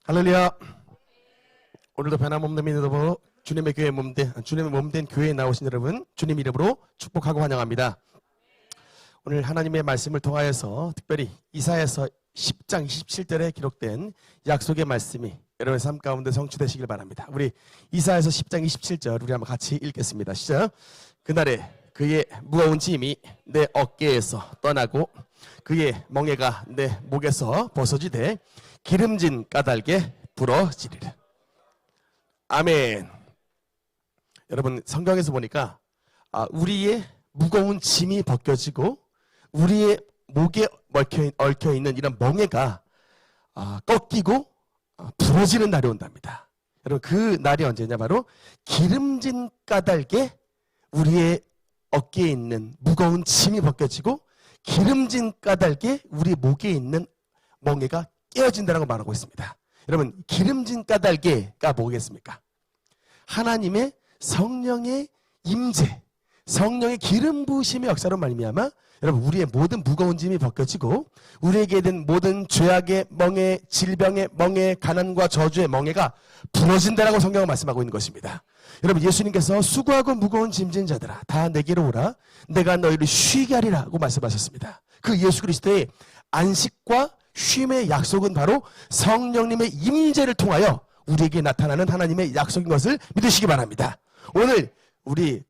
할렐루야. 오늘도 변함없는 믿음으로 주님의 몸된 교회에 나오신 여러분, 주님 이름으로 축복하고 환영합니다. 오늘 하나님의 말씀을 통하여서 특별히 이사야서 10장 27절에 기록된 약속의 말씀이 여러분의 삶 가운데 성취되시길 바랍니다. 우리 이사야서 10장 27절 우리 한번 같이 읽겠습니다. 시작. 그날에 그의 무거운 짐이 내 어깨에서 떠나고 그의 멍에가 내 목에서 벗어지되 기름진 까닭에 부러지리라. 아멘. 여러분, 성경에서 보니까 우리의 무거운 짐이 벗겨지고 우리의 목에 얽혀있는 이런 멍에가 꺾이고 부러지는 날이 온답니다. 여러분, 그 날이 언제냐? 바로 기름진 까닭에 우리의 어깨에 있는 무거운 짐이 벗겨지고 기름진 까닭에 우리 목에 있는 멍에가 깨어진다고 말하고 있습니다. 여러분, 기름진 까닭에가 뭐겠습니까? 하나님의 성령의 임재, 성령의 기름 부으심의 역사로 말미암아 여러분, 우리의 모든 무거운 짐이 벗겨지고 우리에게 된 모든 죄악의 멍에, 질병의 멍에, 가난과 저주의 멍에가 부러진다라고 성경은 말씀하고 있는 것입니다. 여러분, 예수님께서 수고하고 무거운 짐진 자들아 다 내게로 오라 내가 너희를 쉬게 하리라고 말씀하셨습니다. 그 예수 그리스도의 안식과 쉼의 약속은 바로 성령님의 임재를 통하여 우리에게 나타나는 하나님의 약속인 것을 믿으시기 바랍니다. 오늘 우리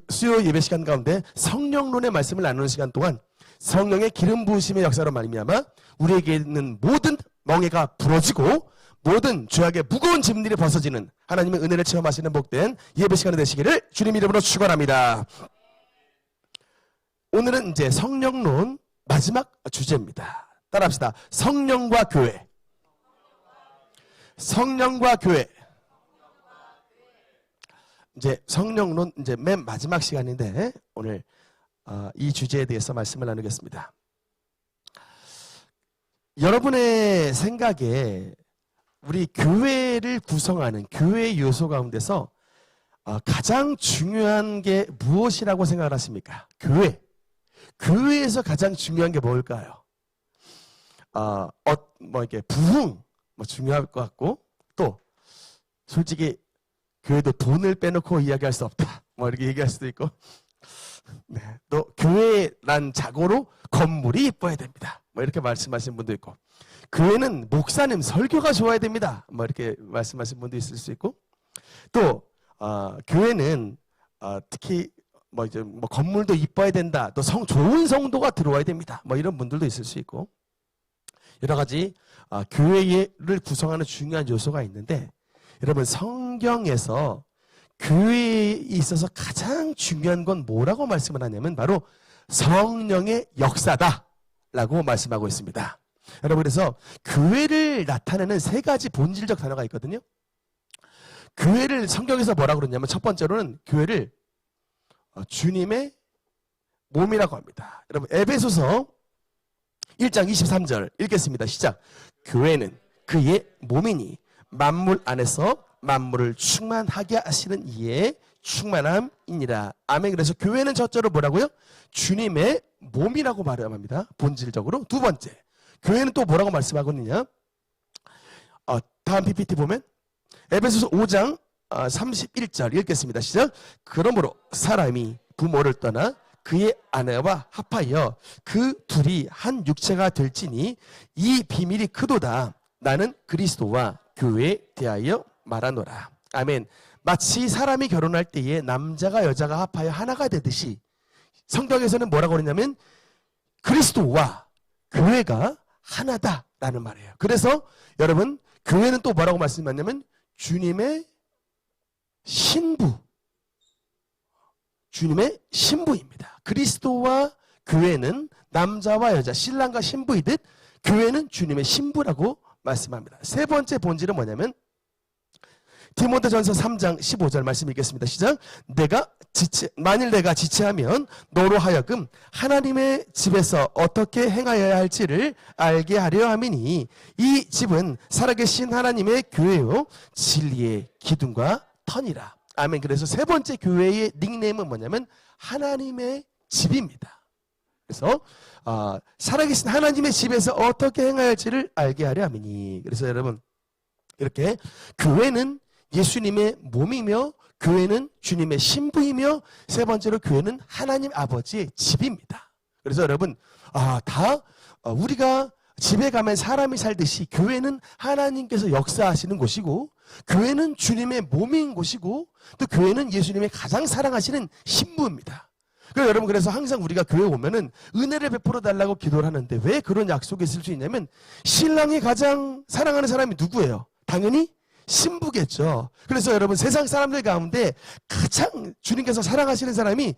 수요 예배 시간 가운데 성령론의 말씀을 나누는 시간 동안 성령의 기름 부으심의 역사로 말미암아 우리에게 있는 모든 멍에가 부러지고 모든 죄악의 무거운 짐들이 벗어지는 하나님의 은혜를 체험하시는 복된 예배 시간이 되시기를 주님 이름으로 축원합니다. 오늘은 이제 성령론 마지막 주제입니다. 따라합시다. 성령과 교회. 성령과 교회. 이제 성령론 이제 맨 마지막 시간인데 오늘 이 주제에 대해서 말씀을 나누겠습니다. 여러분의 생각에 우리 교회를 구성하는 교회의 요소 가운데서 가장 중요한 게 무엇이라고 생각을 하십니까? 교회. 교회에서 가장 중요한 게 뭘까요? 이렇게 부흥 중요할 것 같고, 또 솔직히 교회도 돈을 빼놓고 이야기할 수 없다 이렇게 얘기할 수도 있고, 네, 또 교회란 자고로 건물이 이뻐야 됩니다 이렇게 말씀하시는 분도 있고, 교회는 목사님 설교가 좋아야 됩니다 이렇게 말씀하시는 분도 있을 수 있고, 또 교회는 특히 이제 건물도 이뻐야 된다, 또 좋은 성도가 들어와야 됩니다 이런 분들도 있을 수 있고, 여러 가지 교회를 구성하는 중요한 요소가 있는데, 여러분, 성경에서 교회에 있어서 가장 중요한 건 뭐라고 말씀을 하냐면 바로 성령의 역사다라고 말씀하고 있습니다. 여러분, 그래서 교회를 나타내는 세 가지 본질적 단어가 있거든요. 교회를 성경에서 뭐라고 그러냐면 첫 번째로는 교회를 주님의 몸이라고 합니다. 여러분, 에베소서 1장 23절 읽겠습니다. 시작. 교회는 그의 몸이니 만물 안에서 만물을 충만하게 하시는 이의 충만함이니라. 아멘. 그래서 교회는 첫째로 뭐라고요? 주님의 몸이라고 말합니다. 본질적으로. 두 번째, 교회는 또 뭐라고 말씀하고 있느냐? 다음 PPT 보면 에베소서 5장 31절 읽겠습니다. 시작. 그러므로 사람이 부모를 떠나 그의 아내와 합하여 그 둘이 한 육체가 될지니 이 비밀이 크도다. 나는 그리스도와 교회에 대하여 말하노라. 아멘. 마치 사람이 결혼할 때에 남자가 여자가 합하여 하나가 되듯이 성경에서는 뭐라고 그러냐면 그리스도와 교회가 하나다라는 말이에요. 그래서 여러분, 교회는 또 뭐라고 말씀하냐면 주님의 신부. 주님의 신부입니다. 그리스도와 교회는 남자와 여자, 신랑과 신부이듯 교회는 주님의 신부라고 말씀합니다. 세 번째 본질은 뭐냐면 디모데전서 3장 15절 말씀 읽겠습니다. 시작. 만일 내가 지체하면 너로 하여금 하나님의 집에서 어떻게 행하여야 할지를 알게 하려 함이니 이 집은 살아계신 하나님의 교회요 진리의 기둥과 터니라. 아멘. 그래서 세 번째 교회의 닉네임은 뭐냐면 하나님의 집입니다. 그래서 살아계신 하나님의 집에서 어떻게 행하야 할지를 알게 하려 함이니. 그래서 여러분, 이렇게 교회는 예수님의 몸이며 교회는 주님의 신부이며 세 번째로 교회는 하나님 아버지의 집입니다. 그래서 여러분 우리가 집에 가면 사람이 살듯이 교회는 하나님께서 역사하시는 곳이고 교회는 주님의 몸인 곳이고 또 교회는 예수님의 가장 사랑하시는 신부입니다. 그래서 항상 우리가 교회 오면은 은혜를 베풀어 달라고 기도를 하는데 왜 그런 약속이 있을 수 있냐면 신랑이 가장 사랑하는 사람이 누구예요? 당연히 신부겠죠. 그래서 여러분 세상 사람들 가운데 가장 주님께서 사랑하시는 사람이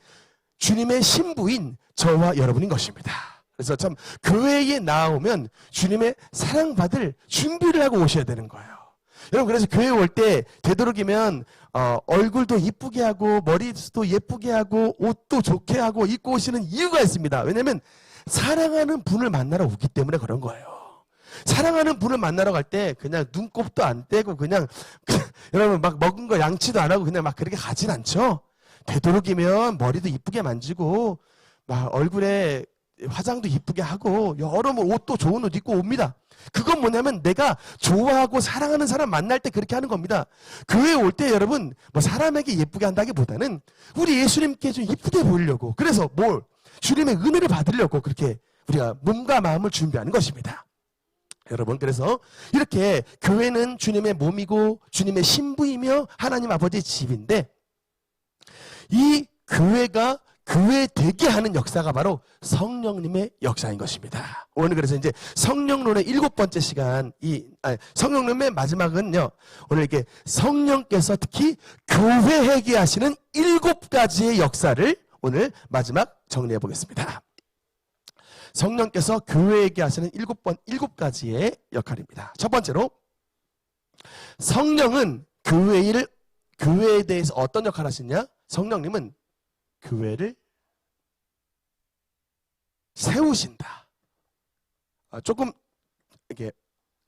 주님의 신부인 저와 여러분인 것입니다. 그래서 참 교회에 나오면 주님의 사랑받을 준비를 하고 오셔야 되는 거예요. 여러분 그래서 교회 올 때 되도록이면 얼굴도 이쁘게 하고 머리도 예쁘게 하고 옷도 좋게 하고 입고 오시는 이유가 있습니다. 왜냐하면 사랑하는 분을 만나러 오기 때문에 그런 거예요. 사랑하는 분을 만나러 갈 때 그냥 눈곱도 안 떼고 그냥 여러분 막 먹은 거 양치도 안 하고 그냥 막 그렇게 가진 않죠. 되도록이면 머리도 이쁘게 만지고 막 얼굴에 화장도 이쁘게 하고 여러 옷도 좋은 옷 입고 옵니다. 그건 뭐냐면 내가 좋아하고 사랑하는 사람 만날 때 그렇게 하는 겁니다. 교회에 올 때 여러분 뭐 사람에게 예쁘게 한다기보다는 우리 예수님께 좀 이쁘게 보이려고 그래서 주님의 은혜를 받으려고 그렇게 우리가 몸과 마음을 준비하는 것입니다. 여러분 그래서 이렇게 교회는 주님의 몸이고 주님의 신부이며 하나님 아버지의 집인데 이 교회가 교회 되게 하는 역사가 바로 성령님의 역사인 것입니다. 오늘 그래서 이제 성령론의 7번째 시간, 성령론의 마지막은요, 오늘 이렇게 성령께서 특히 교회에게 하시는 7가지의 역사를 오늘 마지막 정리해 보겠습니다. 성령께서 교회에게 하시는 7가지의 역할입니다. 첫 번째로, 성령은 교회에 대해서 어떤 역할을 하시냐? 성령님은 교회를 세우신다. 조금 이렇게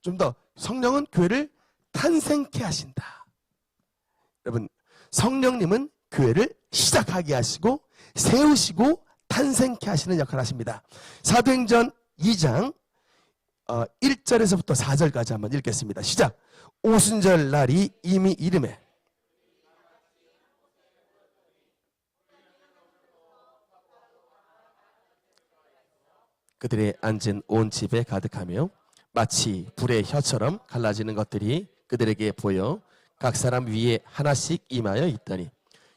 좀 더 성령은 교회를 탄생케 하신다. 여러분 성령님은 교회를 시작하게 하시고 세우시고 탄생케 하시는 역할을 하십니다. 사도행전 2장 1절에서부터 4절까지 한번 읽겠습니다. 시작. 오순절 날이 이미 이르매 그들의 앉은 온 집에 가득하며 마치 불의 혀처럼 갈라지는 것들이 그들에게 보여 각 사람 위에 하나씩 임하여 있더니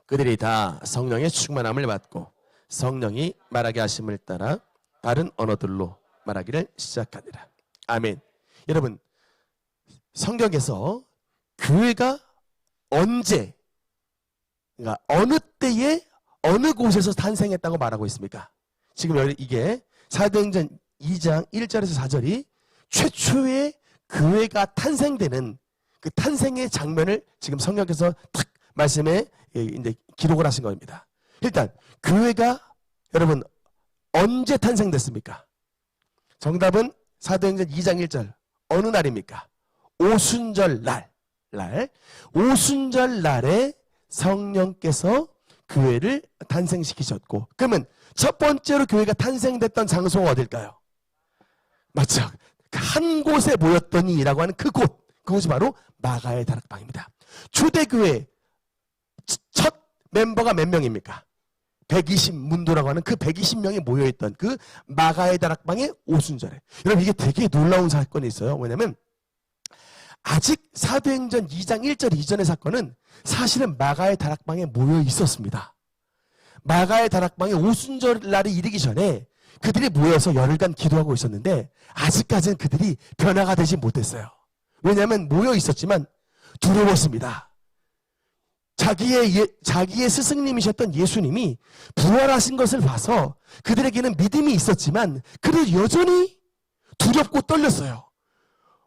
그들이 다 성령의 충만함을 받고 성령이 말하게 하심을 따라 다른 언어들로 말하기를 시작하니라. 아멘. 여러분 성경에서 교회가 언제 그러니까 어느 때에 어느 곳에서 탄생했다고 말하고 있습니까? 지금 이게 사도행전 2장 1절에서 4절이 최초의 교회가 탄생되는 그 탄생의 장면을 지금 성령께서 탁 말씀에 이제 기록을 하신 겁니다. 일단 교회가 여러분 언제 탄생됐습니까? 정답은 사도행전 2장 1절 어느 날입니까? 오순절 날. 오순절 날에 성령께서 교회를 탄생시키셨고 그러면 첫 번째로 교회가 탄생됐던 장소가 어딜까요? 맞죠? 한 곳에 모였더니라고 하는 그곳이 바로 마가의 다락방입니다. 초대교회 첫 멤버가 몇 명입니까? 120문도라고 하는 그 120명이 모여있던 그 마가의 다락방의 오순절에 여러분 이게 되게 놀라운 사건이 있어요. 왜냐면 아직 사도행전 2장 1절 이전의 사건은 사실은 마가의 다락방에 모여 있었습니다. 마가의 다락방에 오순절 날이 이르기 전에 그들이 모여서 열흘간 기도하고 있었는데 아직까지는 그들이 변화가 되지 못했어요. 왜냐하면 모여 있었지만 두려웠습니다. 자기의 스승님이셨던 예수님이 부활하신 것을 봐서 그들에게는 믿음이 있었지만 그들 여전히 두렵고 떨렸어요.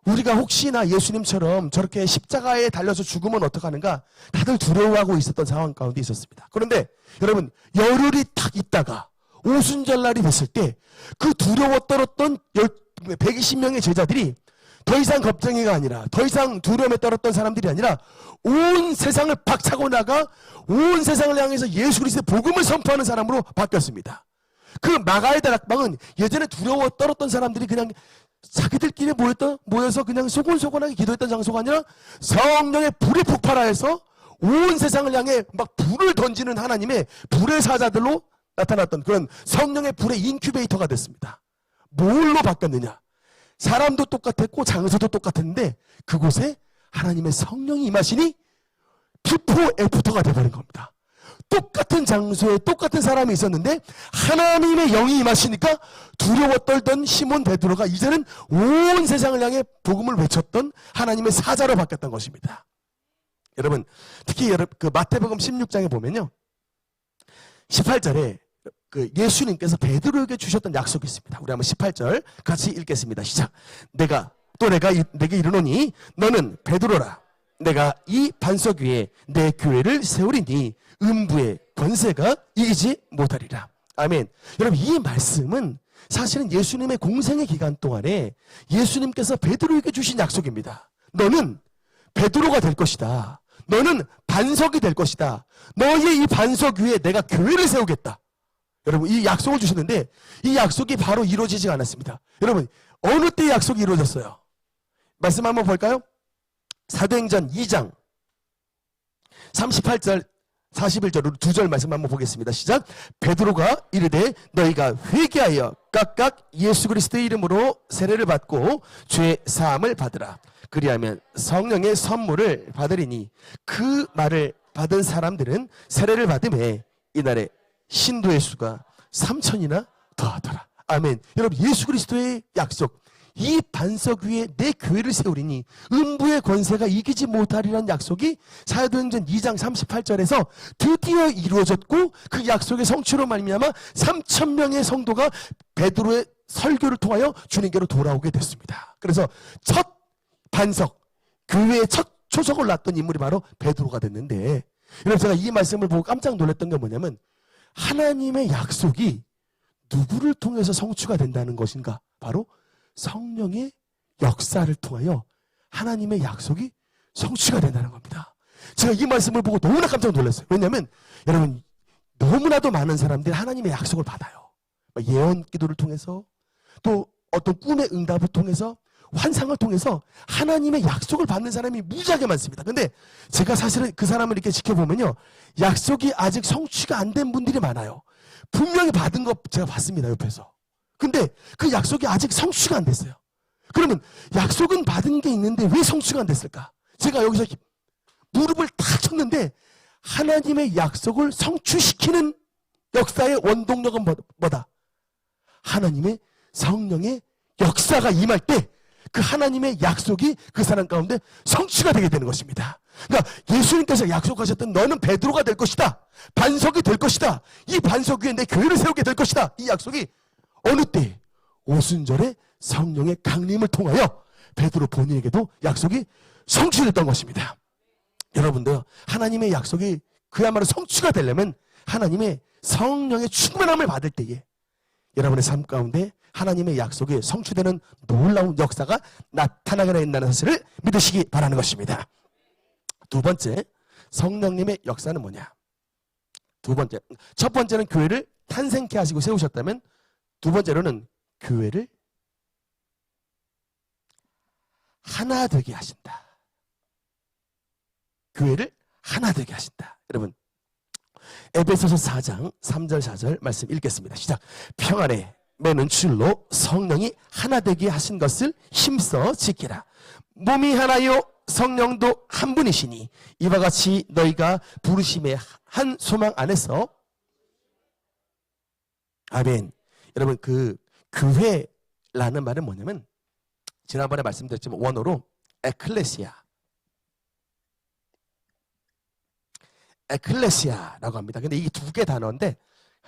우리가 혹시나 예수님처럼 저렇게 십자가에 달려서 죽으면 어떡하는가 다들 두려워하고 있었던 상황 가운데 있었습니다. 그런데 여러분 열흘이 딱 있다가 오순절 날이 됐을 때 그 두려워 떨었던 120명의 제자들이 더 이상 겁쟁이가 아니라 더 이상 두려움에 떨었던 사람들이 아니라 온 세상을 박차고 나가 온 세상을 향해서 예수 그리스도의 복음을 선포하는 사람으로 바뀌었습니다. 그 마가의 다락방은 예전에 두려워 떨었던 사람들이 그냥 자기들끼리 모여서 그냥 소곤소곤하게 기도했던 장소가 아니라 성령의 불이 폭발하여서 온 세상을 향해 막 불을 던지는 하나님의 불의 사자들로 나타났던 그런 성령의 불의 인큐베이터가 됐습니다. 뭘로 바뀌었느냐? 사람도 똑같았고 장소도 똑같았는데 그곳에 하나님의 성령이 임하시니 비포 애프터가 되어버린 겁니다. 똑같은 장소에 똑같은 사람이 있었는데 하나님의 영이 임하시니까 두려워 떨던 시몬 베드로가 이제는 온 세상을 향해 복음을 외쳤던 하나님의 사자로 바뀌었던 것입니다. 여러분, 특히 그 마태복음 16장에 보면요, 18절에 그 예수님께서 베드로에게 주셨던 약속이 있습니다. 우리 한번 18절 같이 읽겠습니다. 시작. 내가 내게 이르노니 너는 베드로라. 내가 이 반석 위에 내 교회를 세우리니 음부의 권세가 이기지 못하리라. 아멘. 여러분, 이 말씀은 사실은 예수님의 공생의 기간 동안에 예수님께서 베드로에게 주신 약속입니다. 너는 베드로가 될 것이다. 너는 반석이 될 것이다. 너의 이 반석 위에 내가 교회를 세우겠다. 여러분, 이 약속을 주셨는데 이 약속이 바로 이루어지지 않았습니다. 여러분, 어느 때 약속이 이루어졌어요? 말씀 한번 볼까요? 사도행전 2장 38절 41절로 두 절 말씀 한번 보겠습니다. 시작. 베드로가 이르되 너희가 회개하여 각각 예수 그리스도의 이름으로 세례를 받고 죄 사함을 받으라. 그리하면 성령의 선물을 받으리니 그 말을 받은 사람들은 세례를 받음에 이날에 신도의 수가 3,000이나 더하더라. 아멘. 여러분, 예수 그리스도의 약속, 이 반석 위에 내 교회를 세우리니 음부의 권세가 이기지 못하리라는 약속이 사도행전 2장 38절에서 드디어 이루어졌고 그 약속의 성취로 말미암아 3,000명의 성도가 베드로의 설교를 통하여 주님께로 돌아오게 됐습니다. 그래서 첫 반석, 교회의 첫 초석을 놨던 인물이 바로 베드로가 됐는데, 여러분, 제가 이 말씀을 보고 깜짝 놀랐던 게 뭐냐면 하나님의 약속이 누구를 통해서 성취가 된다는 것인가? 바로 성령의 역사를 통하여 하나님의 약속이 성취가 된다는 겁니다. 제가 이 말씀을 보고 너무나 깜짝 놀랐어요. 왜냐하면 여러분, 너무나도 많은 사람들이 하나님의 약속을 받아요. 예언 기도를 통해서, 또 어떤 꿈의 응답을 통해서, 환상을 통해서 하나님의 약속을 받는 사람이 무지하게 많습니다. 근데 제가 사실은 그 사람을 이렇게 지켜보면요, 약속이 아직 성취가 안 된 분들이 많아요. 분명히 받은 거 제가 봤습니다, 옆에서. 근데 그 약속이 아직 성취가 안 됐어요. 그러면 약속은 받은 게 있는데 왜 성취가 안 됐을까? 제가 여기서 무릎을 탁 쳤는데 하나님의 약속을 성취시키는 역사의 원동력은 뭐다? 하나님의 성령의 역사가 임할 때 그 하나님의 약속이 그 사람 가운데 성취가 되게 되는 것입니다. 그러니까 예수님께서 약속하셨던 너는 베드로가 될 것이다. 반석이 될 것이다. 이 반석 위에 내 교회를 세우게 될 것이다. 이 약속이 어느 때? 오순절에 성령의 강림을 통하여 베드로 본인에게도 약속이 성취됐던 것입니다. 여러분들, 하나님의 약속이 그야말로 성취가 되려면 하나님의 성령의 충만함을 받을 때에 여러분의 삶 가운데 하나님의 약속이 성취되는 놀라운 역사가 나타나게 된다는 사실을 믿으시기 바라는 것입니다. 두 번째, 성령님의 역사는 뭐냐? 두 번째, 첫 번째는 교회를 탄생케 하시고 세우셨다면, 두 번째로는 교회를 하나 되게 하신다. 교회를 하나 되게 하신다. 여러분, 에베소서 4장 3절 4절 말씀 읽겠습니다. 시작. 평안에 매는 줄로 성령이 하나 되게 하신 것을 힘써 지키라. 몸이 하나요 성령도 한 분이시니 이와 같이 너희가 부르심의 한 소망 안에서. 아멘. 여러분, 그 교회라는 말은 뭐냐면 지난번에 말씀드렸지만 원어로 에클레시아라고 합니다. 근데 이게 두 개 단어인데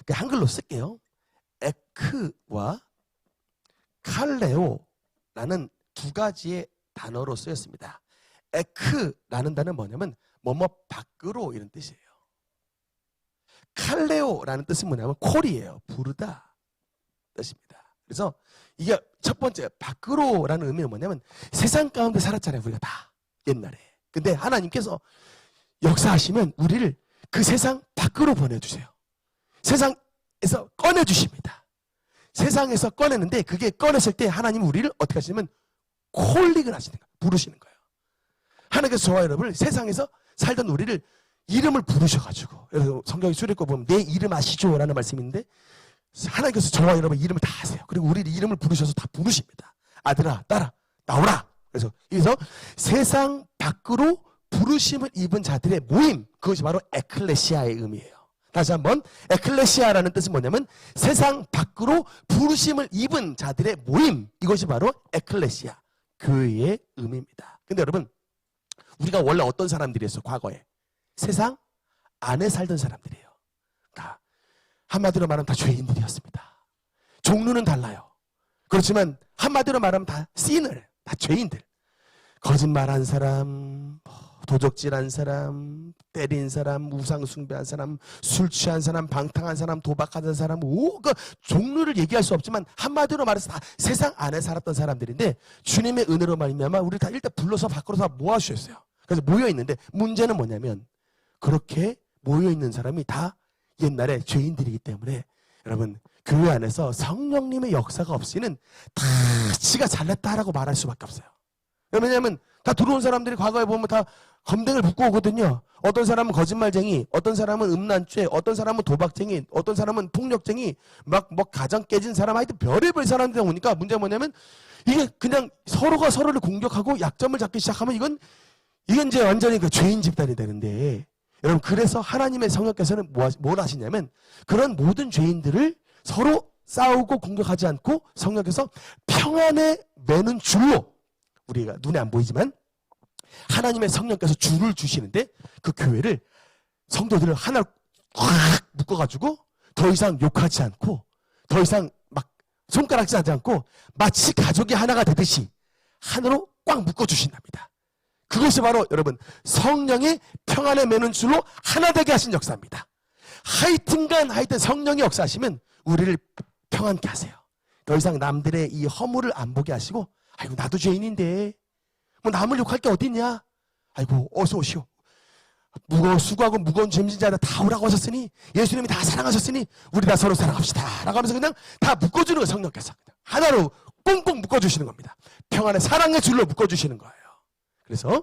한글로 쓸게요. 에크와 칼레오라는 두 가지의 단어로 쓰였습니다. 에크라는 단어는 뭐냐면 뭐뭐 밖으로 이런 뜻이에요. 칼레오라는 뜻은 뭐냐면 콜이에요. 부르다 뜻입니다. 그래서 이게 첫 번째 밖으로라는 의미는 뭐냐면 세상 가운데 살았잖아요, 우리가 다 옛날에. 근데 하나님께서 역사하시면 우리를 그 세상 밖으로 보내주세요. 세상에서 꺼내주십니다. 세상에서 꺼내는데 그게 꺼냈을 때 하나님은 우리를 어떻게 하시냐면 콜링을 하시는 거예요. 부르시는 거예요. 하나님께서 저와 여러분을 세상에서 살던 우리를 이름을 부르셔가지고, 여러분 성경 출애굽 보면 내 이름 아시죠? 라는 말씀인데 하나님께서 저와 여러분 이름을 다 아세요. 그리고 우리를 이름을 부르셔서 다 부르십니다. 아들아, 딸아, 나오라. 그래서 세상 밖으로 부르심을 입은 자들의 모임, 그것이 바로 에클레시아의 의미예요. 다시 한번, 에클레시아라는 뜻은 뭐냐면 세상 밖으로 부르심을 입은 자들의 모임, 이것이 바로 에클레시아, 교회의 의미입니다. 근데 여러분, 우리가 원래 어떤 사람들이었어? 과거에 세상 안에 살던 사람들이에요. 그러니까 한마디로 말하면 다 죄인들이었습니다. 종류는 달라요. 그렇지만 한마디로 말하면 다 시너, 다 죄인들. 거짓말한 사람, 도적질한 사람, 때린 사람, 우상 숭배한 사람, 술 취한 사람, 방탕한 사람, 도박하는 사람, 그 종류를 얘기할 수 없지만 한마디로 말해서 다 세상 안에 살았던 사람들인데 주님의 은혜로 말미암아 우리 다 일단 불러서 밖으로 다 모아주셨어요. 그래서 모여 있는데 문제는 뭐냐면 그렇게 모여 있는 사람이 다 옛날에 죄인들이기 때문에 여러분 교회 안에서 성령님의 역사가 없이는 다 지가 잘났다라고 말할 수밖에 없어요. 왜냐하면 다 들어온 사람들이 과거에 보면 다 검댕을 묶고 오거든요. 어떤 사람은 거짓말쟁이, 어떤 사람은 음란죄, 어떤 사람은 도박쟁이, 어떤 사람은 폭력쟁이, 막 가정 깨진 사람, 하여튼 별의별 사람들이 오니까 문제가 뭐냐면 이게 그냥 서로가 서로를 공격하고 약점을 잡기 시작하면 이건 이제 완전히 그 죄인 집단이 되는데, 여러분 그래서 하나님의 성령께서는 뭘 하시냐면 그런 모든 죄인들을 서로 싸우고 공격하지 않고 성령께서 평안에 매는 줄로, 우리가 눈에 안 보이지만 하나님의 성령께서 줄을 주시는데 그 교회를, 성도들을 하나로 꽉 묶어가지고 더 이상 욕하지 않고 더 이상 막 손가락질 하지 않고 마치 가족이 하나가 되듯이 하나로 꽉 묶어주신답니다. 그것이 바로 여러분 성령의 평안에 매는 줄로 하나 되게 하신 역사입니다. 하여튼 성령의 역사하시면 우리를 평안케 하세요. 더 이상 남들의 이 허물을 안 보게 하시고, 아이고 나도 죄인인데 뭐 남을 욕할 게 어딨냐, 아이고 어서 오시오, 수고하고 무거운 짐진 자들 다 오라고 하셨으니, 예수님이 다 사랑하셨으니 우리 다 서로 사랑합시다 라고 하면서 그냥 다 묶어주는 거예요. 성령께서 하나로 꽁꽁 묶어주시는 겁니다. 평안의 사랑의 줄로 묶어주시는 거예요. 그래서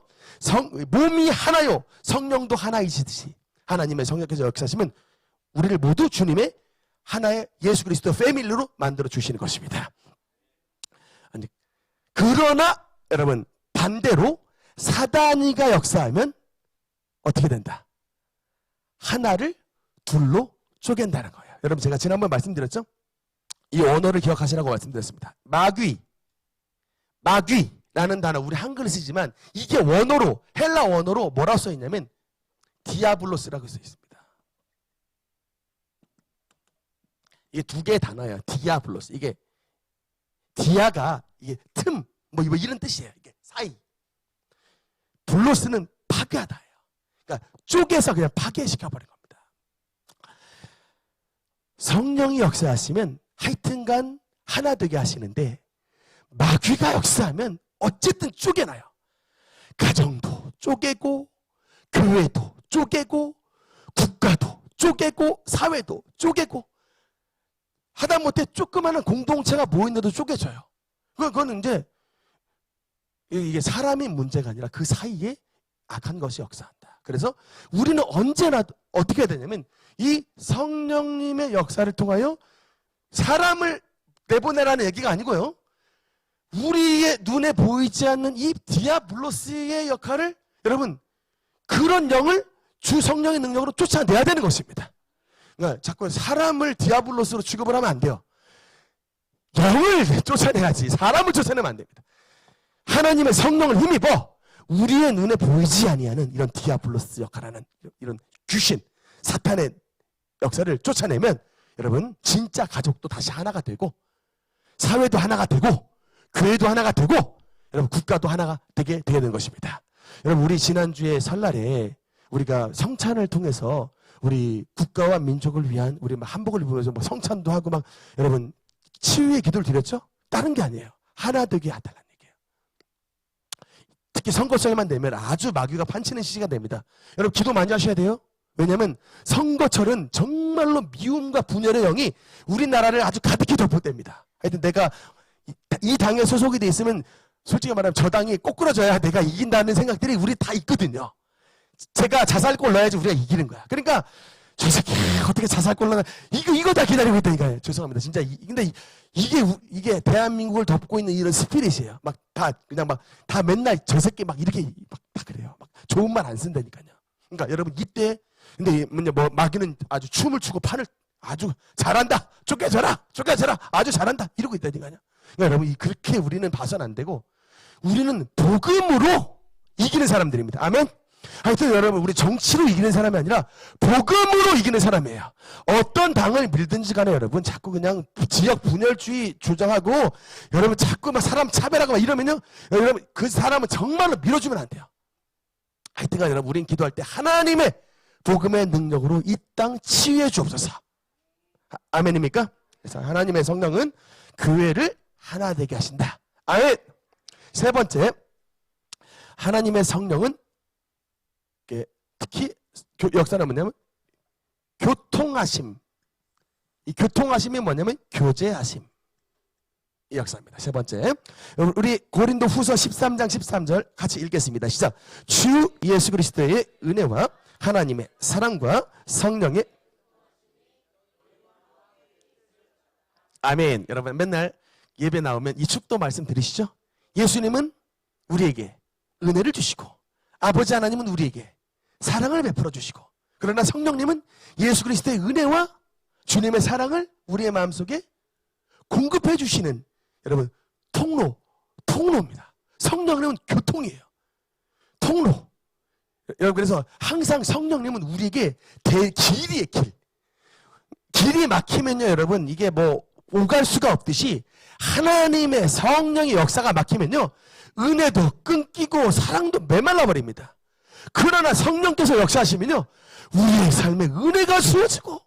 몸이 하나요 성령도 하나이시듯이 하나님의 성령께서 역사하시면 우리를 모두 주님의 하나의 예수 그리스도 패밀리로 만들어 주시는 것입니다. 그러나 여러분 반대로 사단이가 역사하면 어떻게 된다? 하나를 둘로 쪼갠다는 거예요. 여러분 제가 지난번에 말씀드렸죠? 이 언어를 기억하시라고 말씀드렸습니다. 마귀라는 단어 우리 한글을 쓰지만 이게 원어로, 헬라 원어로 뭐라고 써 있냐면 디아블로스라고 써 있습니다. 이게 두 개의 단어예요. 디아블로스. 이게 디아가 이게 틈, 뭐 이런 뜻이에요. 이게 사이. 블로스는 파괴하다예요. 그러니까 쪼개서 그냥 파괴시켜버린 겁니다. 성령이 역사하시면 하여튼간 하나 되게 하시는데 마귀가 역사하면 어쨌든 쪼개나요. 가정도 쪼개고 교회도 쪼개고 국가도 쪼개고 사회도 쪼개고 하다못해 조그마한 공동체가 모이는데도 쪼개져요. 그건 이제 이게 사람의 문제가 아니라 그 사이에 악한 것이 역사한다. 그래서 우리는 언제나 어떻게 해야 되냐면 이 성령님의 역사를 통하여 사람을 내보내라는 얘기가 아니고요. 우리의 눈에 보이지 않는 이 디아블로스의 역할을 여러분 그런 영을 주 성령의 능력으로 쫓아내야 되는 것입니다. 그러니까 자꾸 사람을 디아블로스로 취급을 하면 안 돼요. 영을 쫓아내야지 사람을 쫓아내면 안 됩니다. 하나님의 성령을 힘입어 우리의 눈에 보이지 아니하는 이런 디아블로스 역할하는 이런 귀신, 사탄의 역사를 쫓아내면 여러분 진짜 가족도 다시 하나가 되고 사회도 하나가 되고 교회도 하나가 되고 여러분 국가도 하나가 되게 되는 것입니다. 여러분 우리 지난주에 설날에 우리가 성찬을 통해서 우리 국가와 민족을 위한 우리 한복을 입으면서 뭐 성찬도 하고 막 여러분 치유의 기도를 드렸죠? 다른 게 아니에요. 하나 되게 해달라는 얘기예요. 특히 선거철만 되면 아주 마귀가 판치는 시기가 됩니다. 여러분 기도 많이 하셔야 돼요. 왜냐하면 선거철은 정말 정말로 미움과 분열의 영이 우리나라를 아주 가득히 덮어댑니다. 하여튼 내가 이 당에 소속이 돼 있으면 솔직히 말하면 저 당이 꼬꾸라져야 내가 이긴다는 생각들이 우리 다 있거든요. 제가 자살골 넣어야지 우리가 이기는 거야. 그러니까 저 새끼 어떻게 자살골 넣나 이거 다 기다리고 있다니까요. 죄송합니다. 진짜 근데 이게 대한민국을 덮고 있는 이런 스피릿이에요. 막 다 그냥 막 다 맨날 저 새끼 막 이렇게 막 다 그래요. 막 좋은 말 안 쓴다니까요. 그러니까 여러분 이때 근데 뭐 마귀는 아주 춤을 추고 판을 아주 잘한다. 쫓겨져라. 아주 잘한다. 이러고 있다니까요. 그러니까 여러분 그렇게 우리는 봐서는 안 되고 우리는 복음으로 이기는 사람들입니다. 아멘. 하여튼 여러분 우리 정치로 이기는 사람이 아니라 복음으로 이기는 사람이에요. 어떤 당을 밀든지 간에 여러분 자꾸 그냥 지역 분열주의 주장하고 여러분 자꾸 막 사람 차별하고 막 이러면요 여러분 그 사람은 정말로 밀어주면 안 돼요. 하여튼간 여러분 우린 기도할 때 하나님의 복음의 능력으로 이 땅 치유해 주옵소서. 아멘입니까? 그래서 하나님의 성령은 교회를 하나 되게 하신다. 아멘. 세 번째 하나님의 성령은 특히 역사는 뭐냐면 교통하심. 이 교통하심이 뭐냐면 교제하심. 이 역사입니다. 세 번째 우리 고린도 후서 13장 13절 같이 읽겠습니다. 시작. 주 예수 그리스도의 은혜와 하나님의 사랑과 성령의 아멘. 여러분 맨날 예배 나오면 이 축도 말씀 들으시죠? 예수님은 우리에게 은혜를 주시고 아버지 하나님은 우리에게 사랑을 베풀어 주시고 그러나 성령님은 예수 그리스도의 은혜와 주님의 사랑을 우리의 마음속에 공급해 주시는 여러분 통로입니다. 성령님은 교통이에요. 통로. 여러분 그래서 항상 성령님은 우리에게 길이에요. 길이 막히면요 여러분 이게 뭐 오갈 수가 없듯이 하나님의 성령의 역사가 막히면요 은혜도 끊기고 사랑도 메말라 버립니다. 그러나 성령께서 역사하시면요 우리의 삶에 은혜가 수어지고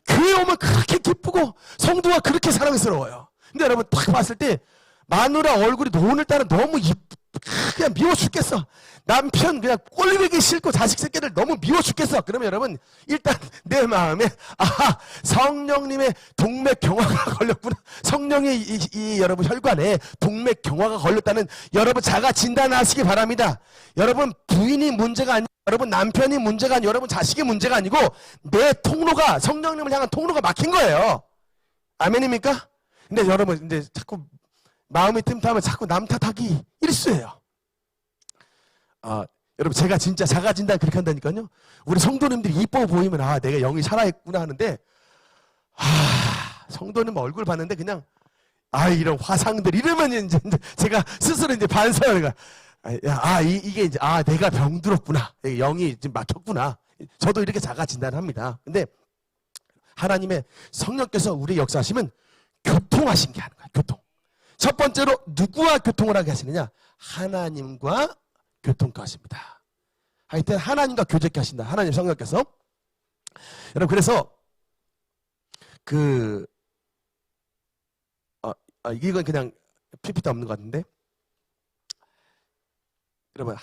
교회 오면 그렇게 기쁘고 성도가 그렇게 사랑스러워요. 근데 여러분 딱 봤을 때 마누라 얼굴이 오늘따라 너무 그냥 미워 죽겠어. 남편 그냥 꼴리기 싫고 자식 새끼들 너무 미워 죽겠어. 그러면 여러분 일단 내 마음에 성령님의 동맥경화가 걸렸구나. 성령의 이 여러분 혈관에 동맥경화가 걸렸다는 여러분 자가 진단하시기 바랍니다. 여러분 부인이 문제가 아니고 여러분 남편이 문제가 아니고 여러분 자식이 문제가 아니고 내 통로가 성령님을 향한 통로가 막힌 거예요. 아멘입니까? 근데 여러분 이제 자꾸 마음이 틈타면 자꾸 남 탓하기 일수예요. 여러분 제가 진짜 자가 진단 그렇게 한다니까요. 우리 성도님들이 이뻐 보이면 내가 영이 살아있구나 하는데 성도님 얼굴 봤는데 그냥 이런 화상들 이러면 이제 제가 스스로 이제 반성을 이게 이제 내가 병들었구나. 영이 지금 막혔구나. 저도 이렇게 자가 진단합니다. 근데 하나님의 성령께서 우리 역사하시면 교통하신 게 하는 거야. 교통. 첫 번째로 누구와 교통을 하게 하시느냐? 하나님과 교통케 하십니다. 하여튼 하나님과 교제케 하신다. 하나님 성령께서. 여러분 그래서 이건 그냥 PPT 없는 것 같은데 여러분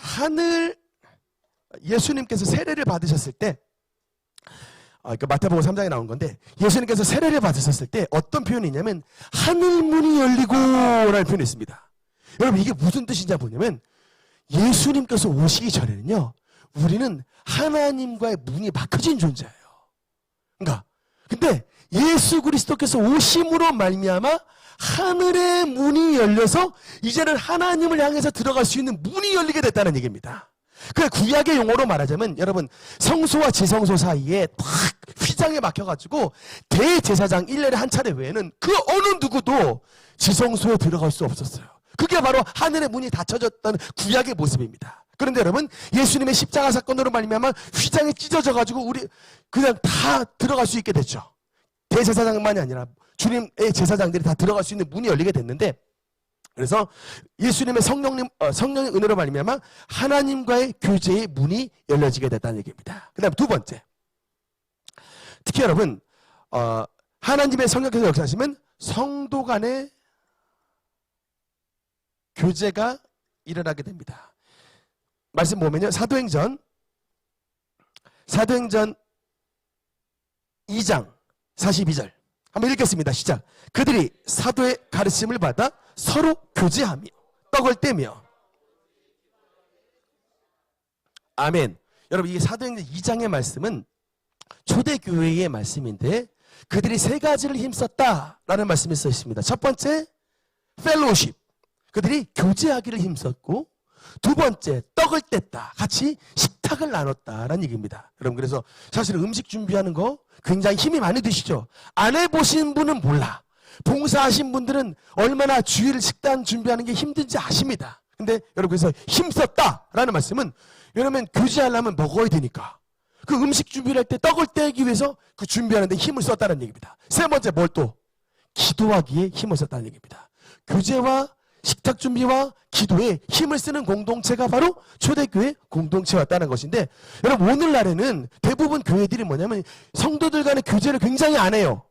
예수님께서 세례를 받으셨을 때 마태복음 3장에 나온 건데 예수님께서 세례를 받으셨을 때 어떤 표현이 있냐면 하늘 문이 열리고 라는 표현이 있습니다. 여러분 이게 무슨 뜻인지 보냐면 예수님께서 오시기 전에는요 우리는 하나님과의 문이 막혀진 존재예요. 그러니까 근데 예수 그리스도께서 오심으로 말미암아 하늘의 문이 열려서 이제는 하나님을 향해서 들어갈 수 있는 문이 열리게 됐다는 얘기입니다. 그 구약의 용어로 말하자면 여러분 성소와 지성소 사이에 탁 휘장에 막혀가지고 대제사장 1년에 한 차례 외에는 그 어느 누구도 지성소에 들어갈 수 없었어요. 그게 바로 하늘의 문이 닫혀졌다는 구약의 모습입니다. 그런데 여러분 예수님의 십자가 사건으로 말미암아 휘장이 찢어져가지고 우리 그냥 다 들어갈 수 있게 됐죠. 대제사장만이 아니라 주님의 제사장들이 다 들어갈 수 있는 문이 열리게 됐는데 그래서 예수님의 성령의 은혜로 말미암아 하나님과의 교제의 문이 열려지게 됐다는 얘기입니다. 그 다음 두 번째 특히 여러분 하나님의 성령께서 역사하시면 성도 간의 교제가 일어나게 됩니다. 말씀 보면요 사도행전 2장 42절 한번 읽겠습니다. 시작. 그들이 사도의 가르침을 받아 서로 교제하며 떡을 떼며. 아멘. 여러분, 이게 사도행전 2장의 말씀은 초대교회의 말씀인데 그들이 세 가지를 힘썼다라는 말씀이 써 있습니다. 첫 번째, 펠로우십. 그들이 교제하기를 힘썼고, 두 번째, 떡을 뗐다. 같이 식탁을 나눴다라는 얘기입니다. 여러분, 그래서 사실 음식 준비하는 거 굉장히 힘이 많이 드시죠? 안 해보신 분은 몰라. 봉사하신 분들은 얼마나 주일 식단 준비하는 게 힘든지 아십니다. 근데 여러분, 그래서 힘썼다라는 말씀은 여러분, 교제하려면 먹어야 되니까 그 음식 준비를 할 때 떡을 떼기 위해서 그 준비하는 데 힘을 썼다는 얘기입니다. 세 번째, 뭘 또? 기도하기에 힘을 썼다는 얘기입니다. 교제와 식탁 준비와 기도에 힘을 쓰는 공동체가 바로 초대교회 공동체였다는 것인데, 여러분, 오늘날에는 대부분 교회들이 뭐냐면 성도들 간의 교제를 굉장히 안 해요.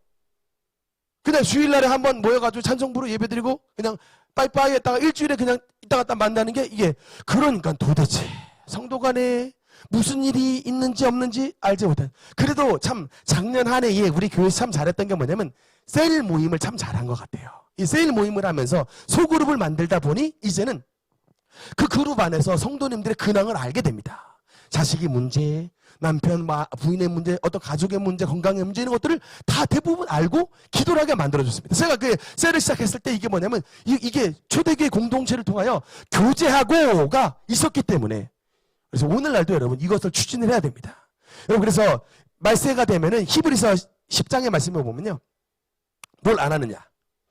그냥 주일날에 한번 모여가지고 찬송부로 예배드리고 그냥 빠이빠이 했다가 일주일에 그냥 이따 갔다 만나는 게 이게, 그러니까 도대체 성도 간에 무슨 일이 있는지 없는지 알지 못한. 그래도 참 작년 한 해에 우리 교회에서 참 잘했던 게 뭐냐면 셀 모임을 참 잘한 것 같아요. 이 셀 모임을 하면서 소그룹을 만들다 보니 이제는 그 그룹 안에서 성도님들의 근황을 알게 됩니다. 자식이 문제, 남편, 부인의 문제, 어떤 가족의 문제, 건강의 문제, 이런 것들을 다 대부분 알고 기도를 하게 만들어줬습니다. 제가 그 셀을 시작했을 때 이게 뭐냐면 이게 초대교회 공동체를 통하여 교제하고가 있었기 때문에, 그래서 오늘날도 여러분 이것을 추진을 해야 됩니다. 여러분, 그래서 말세가 되면은 히브리서 10장의 말씀을 보면요, 뭘 안 하느냐.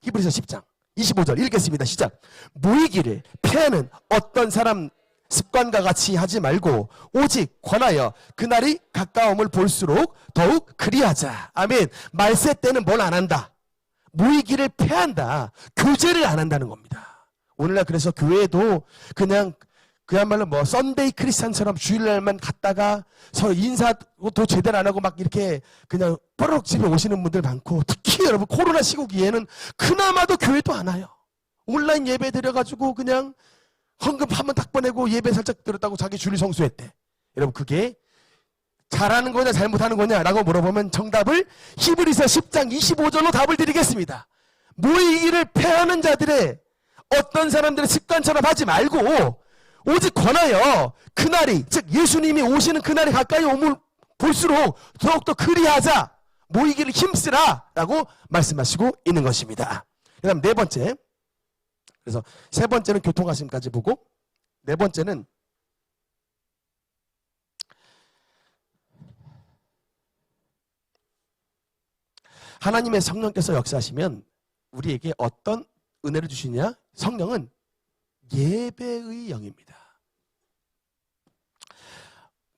히브리서 10장 25절 읽겠습니다. 시작. 모이기를 패하는 어떤 사람 습관과 같이 하지 말고 오직 권하여 그날이 가까움을 볼수록 더욱 그리하자. 아멘. 말세 때는 뭘 안 한다? 모이기를 패한다. 교제를 안 한다는 겁니다. 오늘날 그래서 교회도 그냥 그야말로 뭐 썬데이 크리스찬처럼 주일날만 갔다가 서로 인사도 제대로 안 하고 막 이렇게 그냥 뽀록 집에 오시는 분들 많고, 특히 여러분 코로나 시국기에는 그나마도 교회도 안 와요. 온라인 예배 드려가지고 그냥 헌금 한번 딱 보내고 예배 살짝 드렸다고 자기 주일 성수했대. 여러분, 그게 잘하는 거냐 잘못하는 거냐라고 물어보면 정답을 히브리서 10장 25절로 답을 드리겠습니다. 모이기를 패하는 자들의 어떤 사람들의 습관처럼 하지 말고 오직 권하여 그날이, 즉 예수님이 오시는 그날이 가까이 오면 볼수록 더욱더 그리하자. 모이기를 힘쓰라 라고 말씀하시고 있는 것입니다. 그 다음 네 번째, 그래서 세 번째는 교통하심까지 보고, 네 번째는 하나님의 성령께서 역사하시면 우리에게 어떤 은혜를 주시냐? 성령은 예배의 영입니다.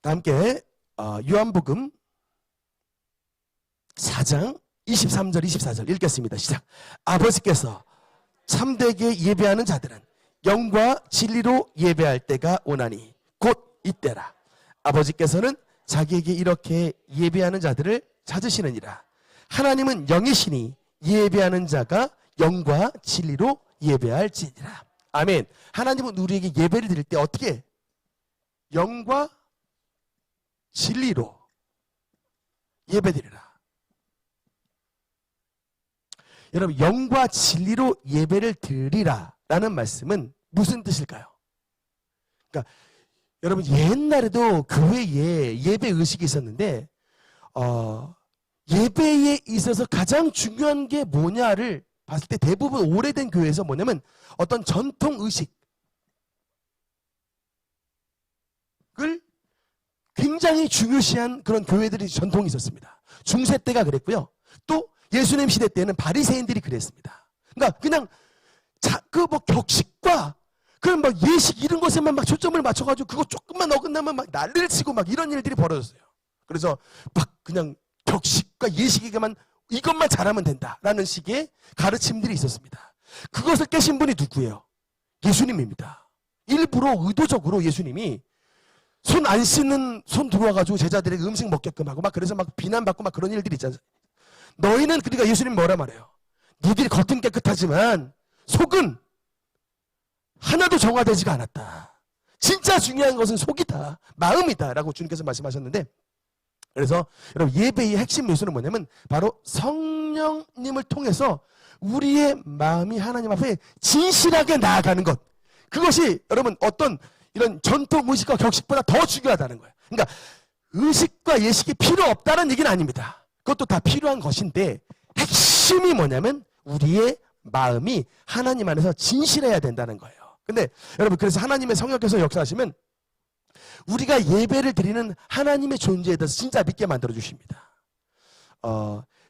다 함께 요한복음 4장 23절 24절 읽겠습니다. 시작. 아버지께서 참되게 예배하는 자들은 영과 진리로 예배할 때가 오나니 곧 이때라. 아버지께서는 자기에게 이렇게 예배하는 자들을 찾으시느니라. 하나님은 영이시니 예배하는 자가 영과 진리로 예배할지니라. 아멘. 하나님은 우리에게 예배를 드릴 때 어떻게? 영과 진리로 예배드리라. 여러분, 영과 진리로 예배를 드리라 라는 말씀은 무슨 뜻일까요? 그러니까 여러분, 옛날에도 교회에 예배 의식이 있었는데 예배에 있어서 가장 중요한 게 뭐냐를 봤을 때 대부분 오래된 교회에서 뭐냐면 어떤 전통 의식을 굉장히 중요시한 그런 교회들이 전통이 있었습니다. 중세 때가 그랬고요. 또 예수님 시대 때는 바리새인들이 그랬습니다. 그러니까 그냥 그 뭐 격식과 그런 막 예식 이런 것에만 막 초점을 맞춰가지고 그거 조금만 어긋나면 막 난리를 치고 막 이런 일들이 벌어졌어요. 그래서 막 그냥 격식과 예식에게만 이것만 잘하면 된다라는 식의 가르침들이 있었습니다. 그것을 깨신 분이 누구예요? 예수님입니다. 일부러 의도적으로 예수님이 손 안 씻는 손 들어와가지고 제자들에게 음식 먹게끔 하고 막 그래서 막 비난받고 막 그런 일들이 있잖아요. 너희는, 그러니까 예수님 뭐라 말해요? 니들이 겉은 깨끗하지만 속은 하나도 정화되지가 않았다. 진짜 중요한 것은 속이다, 마음이다 라고 주님께서 말씀하셨는데, 그래서 여러분 예배의 핵심 요소는 뭐냐면 바로 성령님을 통해서 우리의 마음이 하나님 앞에 진실하게 나아가는 것. 그것이 여러분 어떤 이런 전통 의식과 격식보다 더 중요하다는 거예요. 그러니까 의식과 예식이 필요 없다는 얘기는 아닙니다. 그것도 다 필요한 것인데 핵심이 뭐냐면 우리의 마음이 하나님 안에서 진실해야 된다는 거예요. 근데 여러분 그래서 하나님의 성령께서 역사하시면 우리가 예배를 드리는 하나님의 존재에 대해서 진짜 믿게 만들어 주십니다.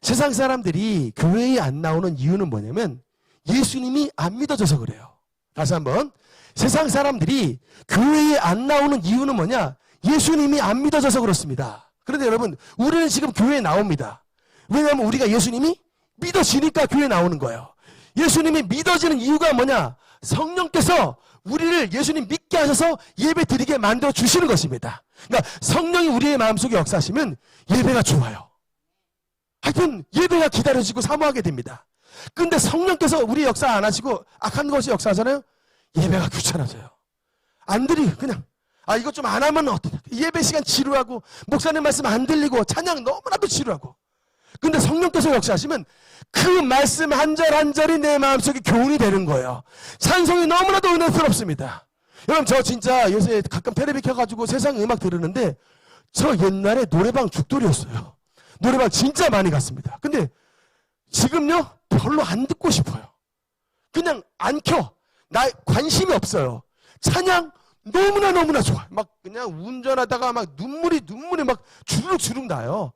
세상 사람들이 교회에 안 나오는 이유는 뭐냐면 예수님이 안 믿어져서 그래요. 다시 한번, 세상 사람들이 교회에 안 나오는 이유는 뭐냐? 예수님이 안 믿어져서 그렇습니다. 그런데 여러분 우리는 지금 교회에 나옵니다. 왜냐하면 우리가 예수님이 믿어지니까 교회에 나오는 거예요. 예수님이 믿어지는 이유가 뭐냐? 성령께서 우리를 예수님 믿게 하셔서 예배 드리게 만들어 주시는 것입니다. 그러니까 성령이 우리의 마음속에 역사하시면 예배가 좋아요. 하여튼 예배가 기다려지고 사모하게 됩니다. 근데 성령께서 우리 역사 안 하시고 악한 것이 역사하잖아요. 예배가 귀찮아져요. 안 드리고 그냥 이것 좀 안 하면 어떠냐. 예배 시간 지루하고 목사님 말씀 안 들리고 찬양 너무나도 지루하고. 근데 성령께서 역사하시면 그 말씀 한 절 한 절이 내 마음속에 교훈이 되는 거예요. 찬송이 너무나도 은혜스럽습니다. 여러분 저 진짜 요새 가끔 텔레비 켜가지고 세상 음악 들으는데 저 옛날에 노래방 죽돌이었어요. 노래방 진짜 많이 갔습니다. 근데 지금요 별로 안 듣고 싶어요. 그냥 안 켜. 나 관심이 없어요. 찬양 너무나 좋아. 막 그냥 운전하다가 막 눈물이 막 주룩주룩 나요.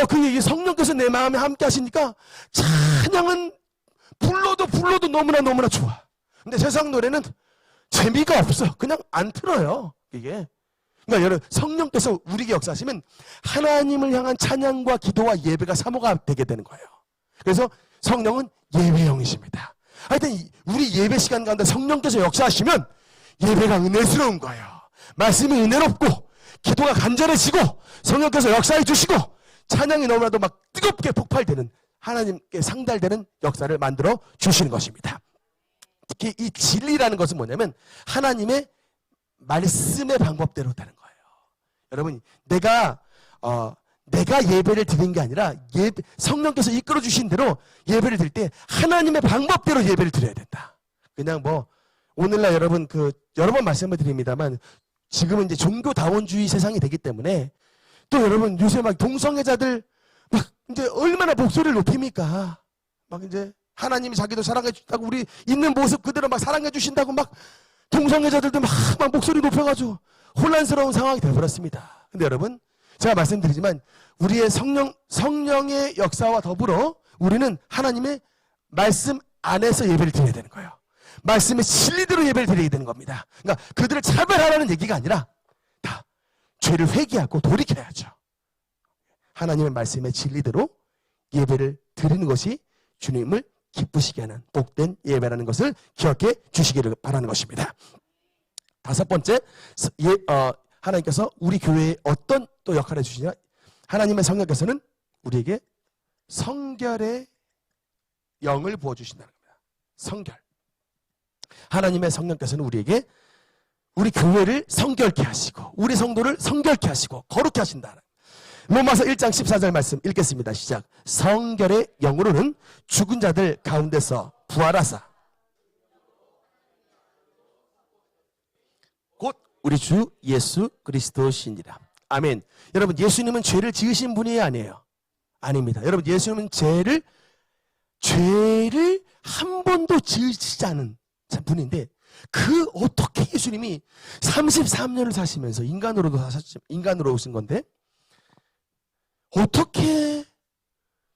그게 성령께서 내 마음에 함께 하시니까 찬양은 불러도 너무나 좋아. 근데 세상 노래는 재미가 없어. 그냥 안 틀어요. 이게. 그러니까 여러분 성령께서 우리에게 역사하시면 하나님을 향한 찬양과 기도와 예배가 사모가 되게 되는 거예요. 그래서 성령은 예배형이십니다. 하여튼 우리 예배 시간 가운데 성령께서 역사하시면 예배가 은혜스러운 거예요. 말씀이 은혜롭고 기도가 간절해지고 성령께서 역사해 주시고 찬양이 너무나도 막 뜨겁게 폭발되는 하나님께 상달되는 역사를 만들어 주시는 것입니다. 특히 이 진리라는 것은 뭐냐면 하나님의 말씀의 방법대로 되는 거예요. 여러분 내가 예배를 드리는 게 아니라 성령께서 이끌어 주신 대로 예배를 드릴 때 하나님의 방법대로 예배를 드려야 된다. 그냥 오늘날 여러분 여러 번 말씀을 드립니다만 지금은 이제 종교다원주의 세상이 되기 때문에 또 여러분 요새 막 동성애자들 막 이제 얼마나 목소리를 높입니까? 막 이제 하나님이 자기도 사랑해 주신다고 우리 있는 모습 그대로 막 사랑해 주신다고 막 동성애자들도 막 목소리 높여가지고 혼란스러운 상황이 되어버렸습니다. 근데 여러분 제가 말씀드리지만 우리의 성령의 역사와 더불어 우리는 하나님의 말씀 안에서 예배를 드려야 되는 거예요. 말씀의 진리대로 예배를 드려야 되는 겁니다. 그러니까 그들을 차별하라는 얘기가 아니라 다 죄를 회개하고 돌이켜야죠. 하나님의 말씀의 진리대로 예배를 드리는 것이 주님을 기쁘시게 하는 복된 예배라는 것을 기억해 주시기를 바라는 것입니다. 다섯 번째, 하나님께서 우리 교회에 어떤 또 역할을 해주시냐? 하나님의 성령께서는 우리에게 성결의 영을 부어주신다는 겁니다. 성결. 하나님의 성령께서는 우리에게 우리 교회를 성결케 하시고 우리 성도를 성결케 하시고 거룩케 하신다. 로마서 1장 14절 말씀 읽겠습니다. 시작. 성결의 영으로는 죽은 자들 가운데서 부활하사 곧 우리 주 예수 그리스도시니라. 아멘. 여러분 예수님은 죄를 지으신 분이 아니에요. 아닙니다. 여러분 예수님은 죄를 한 번도 지으시지 않은 분인데 어떻게 예수님이 33년을 사시면서 인간으로 오신 건데 어떻게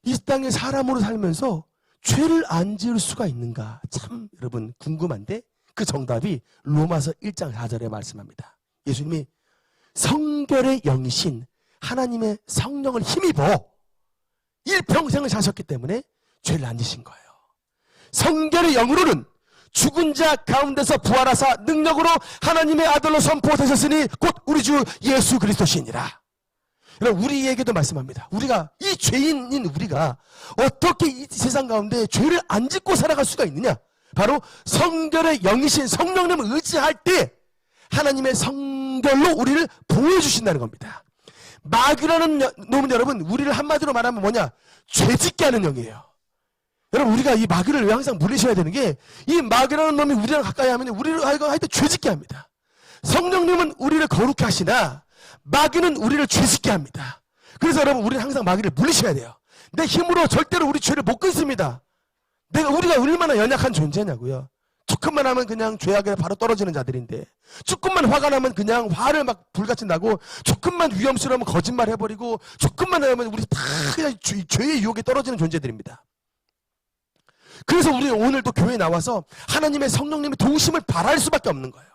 이 땅에 사람으로 살면서 죄를 안 지을 수가 있는가? 참 여러분 궁금한데 그 정답이 로마서 1장 4절에 말씀합니다. 예수님이 성결의 영이신 하나님의 성령을 힘입어 일평생을 사셨기 때문에 죄를 안 지신 거예요. 성결의 영으로는 죽은 자 가운데서 부활하사 능력으로 하나님의 아들로 선포되셨으니 곧 우리 주 예수 그리스도시니라. 여러분 우리에게도 말씀합니다. 우리가 이 죄인인 우리가 어떻게 이 세상 가운데 죄를 안 짓고 살아갈 수가 있느냐? 바로 성결의 영이신 성령님을 의지할 때 하나님의 성결로 우리를 보여주신다는 겁니다. 마귀라는 놈은 여러분 우리를 한마디로 말하면 뭐냐? 죄짓게 하는 영이에요. 여러분 우리가 이 마귀를 왜 항상 물리셔야 되는 게 이 마귀라는 놈이 우리랑 가까이 하면 우리를 하여튼 죄짓게 합니다. 성령님은 우리를 거룩히 하시나 마귀는 우리를 죄짓게 합니다. 그래서 여러분 우리는 항상 마귀를 물리셔야 돼요. 내 힘으로 절대로 우리 죄를 못 끊습니다. 우리가 얼마나 연약한 존재냐고요. 조금만 하면 그냥 죄악에 바로 떨어지는 자들인데, 조금만 화가 나면 그냥 화를 막 불같이 나고, 조금만 위험스러우면 거짓말 해버리고, 조금만 하면 우리 다 그냥 죄의 유혹에 떨어지는 존재들입니다. 그래서 우리는 오늘도 교회에 나와서 하나님의 성령님의 도우심을 바랄 수밖에 없는 거예요.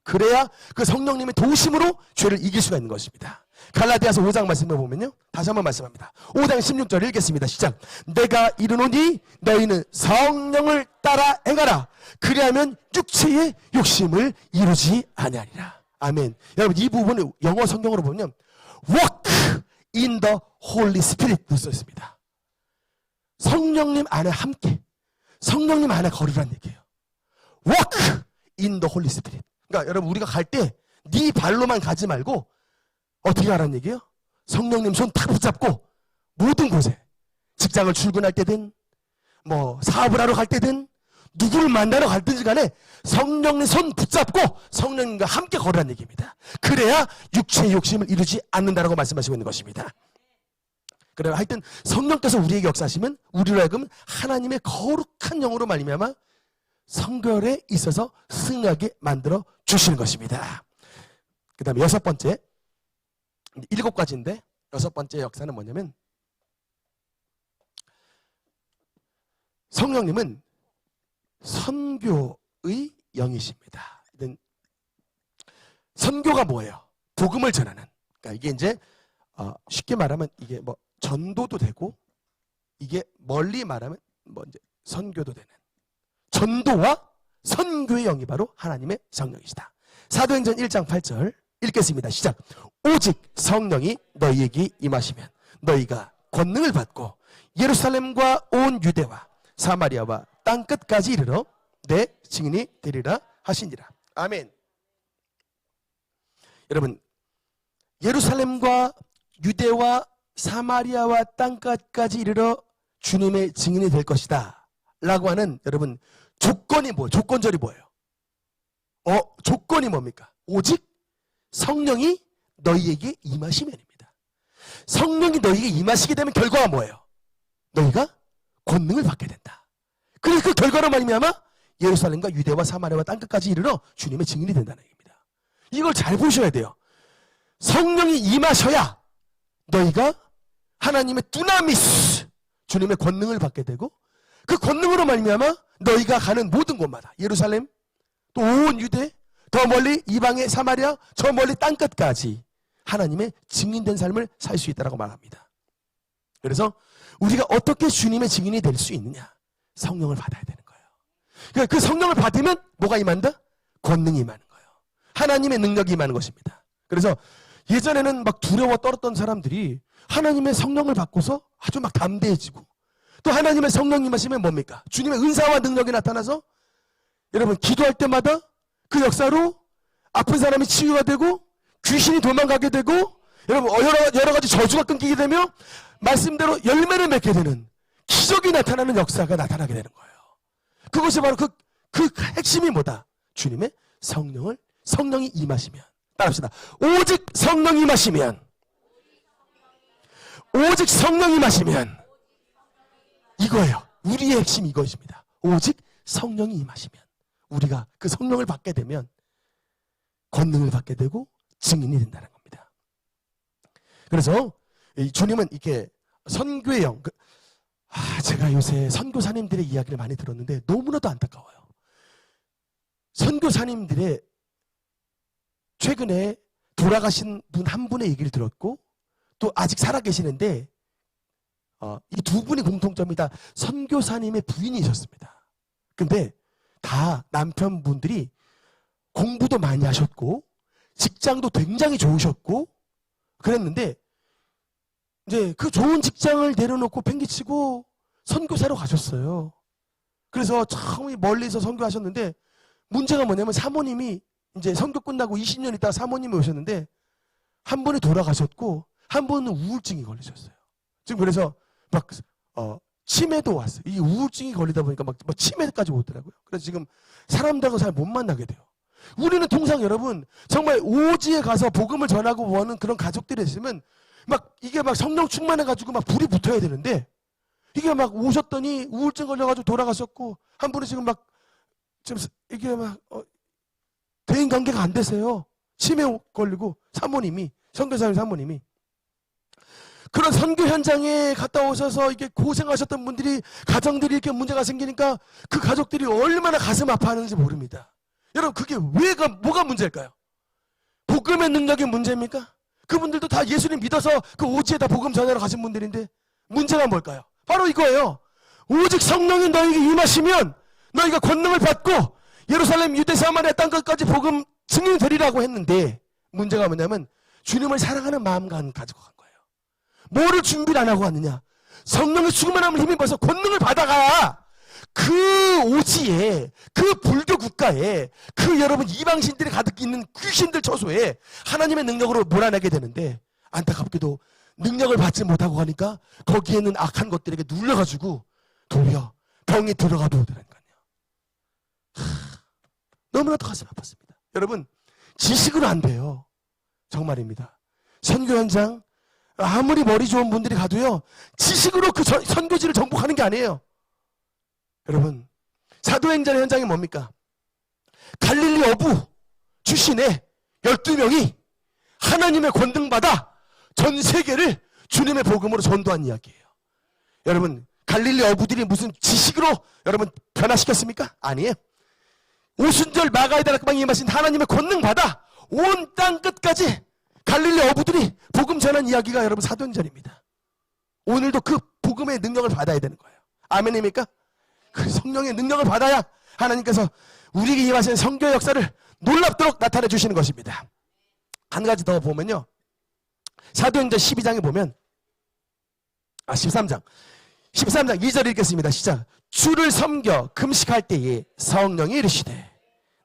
그래야 그 성령님의 도우심으로 죄를 이길 수가 있는 것입니다. 갈라디아서 5장 말씀을 보면요, 다시 한번 말씀합니다. 5장 16절 읽겠습니다. 시작. 내가 이르노니 너희는 성령을 따라 행하라. 그리하면 육체의 욕심을 이루지 아니하리라. 아멘. 여러분 이 부분을 영어 성경으로 보면 walk in the Holy Spirit로 써 있습니다. 성령님 안에 함께, 성령님 안에 걸으라는 얘기예요. walk in the Holy Spirit. 그러니까 여러분 우리가 갈 때 네 발로만 가지 말고 어떻게 가라는 얘기예요? 성령님 손 탁 붙잡고 모든 곳에, 직장을 출근할 때든 뭐 사업을 하러 갈 때든 누구를 만나러 갈 때든 간에 성령님 손 붙잡고 성령님과 함께 걸으라는 얘기입니다. 그래야 육체의 욕심을 이루지 않는다라고 말씀하시고 있는 것입니다. 그래요. 하여튼 성령께서 우리에게 역사하시면 우리로 하여금 하나님의 거룩한 영으로 말미암아 성결에 있어서 승하게 만들어 주시는 것입니다. 그 다음에 6번째, 7가지인데 6번째 역사는 뭐냐면, 성령님은 선교의 영이십니다. 선교가 뭐예요? 복음을 전하는. 그러니까 이게 이제 쉽게 말하면 이게 뭐 전도도 되고, 이게 멀리 말하면 뭐 이제 선교도 되는, 전도와 선교의 영이 바로 하나님의 성령이시다. 사도행전 1장 8절 읽겠습니다. 시작. 오직 성령이 너희에게 임하시면 너희가 권능을 받고 예루살렘과 온 유대와 사마리아와 땅끝까지 이르러 내 증인이 되리라 하시니라. 아멘. 여러분 예루살렘과 유대와 사마리아와 땅끝까지 이르러 주님의 증인이 될 것이다 라고 하는, 여러분 조건이 뭐예요? 조건절이 뭐예요? 조건이 뭡니까? 오직 성령이 너희에게 임하시면입니다. 성령이 너희에게 임하시게 되면 결과가 뭐예요? 너희가 권능을 받게 된다. 그래서 그 결과로 말미암아 예루살렘과 유대와 사마리아와 땅끝까지 이르러 주님의 증인이 된다는 얘기입니다. 이걸 잘 보셔야 돼요. 성령이 임하셔야 너희가 하나님의 두나미스, 주님의 권능을 받게 되고, 그 권능으로 말미암아 너희가 가는 모든 곳마다, 예루살렘, 또 온 유대, 더 멀리 이방의 사마리아, 저 멀리 땅끝까지 하나님의 증인된 삶을 살 수 있다고 말합니다. 그래서 우리가 어떻게 주님의 증인이 될 수 있느냐? 성령을 받아야 되는 거예요. 그러니까 그 성령을 받으면 뭐가 임한다? 권능이 임하는 거예요. 하나님의 능력이 임하는 것입니다. 그래서 예전에는 막 두려워 떨었던 사람들이 하나님의 성령을 받고서 아주 막 담대해지고, 또 하나님의 성령이 임하시면 뭡니까? 주님의 은사와 능력이 나타나서 여러분 기도할 때마다 그 역사로 아픈 사람이 치유가 되고 귀신이 도망가게 되고, 여러분 여러 가지 저주가 끊기게 되며 말씀대로 열매를 맺게 되는 기적이 나타나는 역사가 나타나게 되는 거예요. 그것이 바로 그 핵심이 뭐다? 주님의 성령이 임하시면. 따라합시다. 오직 성령이 임하시면, 오직 성령이 임하시면, 이거예요. 우리의 핵심이 이것입니다. 오직 성령이 임하시면 우리가 그 성령을 받게 되면 권능을 받게 되고 증인이 된다는 겁니다. 그래서 주님은 이렇게 선교의 영, 제가 요새 선교사님들의 이야기를 많이 들었는데 너무나도 안타까워요. 선교사님들의 최근에 돌아가신 분 한 분의 얘기를 들었고, 또 아직 살아계시는데 이 두 분이 공통점이 다 선교사님의 부인이셨습니다. 근데 다 남편분들이 공부도 많이 하셨고 직장도 굉장히 좋으셨고 그랬는데, 이제 그 좋은 직장을 내려놓고 팽개치고 선교사로 가셨어요. 그래서 참 멀리서 선교하셨는데, 문제가 뭐냐면 사모님이 이제 선교 끝나고 20년 있다가 사모님이 오셨는데 한 분이 돌아가셨고 한 분은 우울증이 걸리셨어요. 지금 그래서 막 치매도 왔어요. 이 우울증이 걸리다 보니까 막 치매까지 오더라고요. 그래서 지금 사람들하고 잘 못 만나게 돼요. 우리는 통상 여러분 정말 오지에 가서 복음을 전하고 원하는 그런 가족들이 있으면 막 이게 막 성령 충만해가지고 막 불이 붙어야 되는데 이게 막 오셨더니 우울증 걸려가지고 돌아가셨고 한 분은 지금 막 지금 이게 막 대인 관계가 안 되세요. 치매 걸리고 사모님이 선교사님 사모님이 그런 선교 현장에 갔다 오셔서 이게 고생하셨던 분들이 가정들이 이렇게 문제가 생기니까 그 가족들이 얼마나 가슴 아파하는지 모릅니다. 여러분 그게 뭐가 문제일까요? 복음의 능력이 문제입니까? 그분들도 다 예수님 믿어서 그 오지에다 복음 전하러 가신 분들인데 문제가 뭘까요? 바로 이거예요. 오직 성령이 너에게 임하시면 너희가 권능을 받고 예루살렘 유대 사마리아 땅끝까지 복음 증인되리라고 했는데 문제가 뭐냐면 주님을 사랑하는 마음만 가지고 간 거예요. 뭐를 준비를 안 하고 왔느냐? 성령의 충만함을 힘입어서 권능을 받아가야 그 오지에 그 불교 국가에 그 여러분 이방신들이 가득 있는 귀신들 처소에 하나님의 능력으로 몰아내게 되는데 안타깝게도 능력을 받지 못하고 가니까 거기에는 악한 것들에게 눌려가지고 도리어 병이 들어가도 되라니까요. 너무나도 가슴 아팠습니다. 여러분 지식으로 안 돼요. 정말입니다. 선교 현장 아무리 머리 좋은 분들이 가도요 지식으로 그 선교지를 정복하는 게 아니에요. 여러분 사도행전 현장이 뭡니까? 갈릴리 어부 출신의 12명이 하나님의 권능받아 전 세계를 주님의 복음으로 전도한 이야기예요. 여러분 갈릴리 어부들이 무슨 지식으로 여러분 변화시켰습니까? 아니에요. 오순절 마가에다 낙방에 임하신 하나님의 권능받아 온 땅 끝까지 갈릴리 어부들이 복음 전한 이야기가 여러분 사도행전입니다. 오늘도 그 복음의 능력을 받아야 되는 거예요. 아멘입니까? 그 성령의 능력을 받아야 하나님께서 우리에게 임하시는 선교 역사를 놀랍도록 나타내 주시는 것입니다. 한 가지 더 보면요. 사도행전 12장에 보면 13장 2절 읽겠습니다. 시작. 주를 섬겨 금식할 때에 성령이 이르시되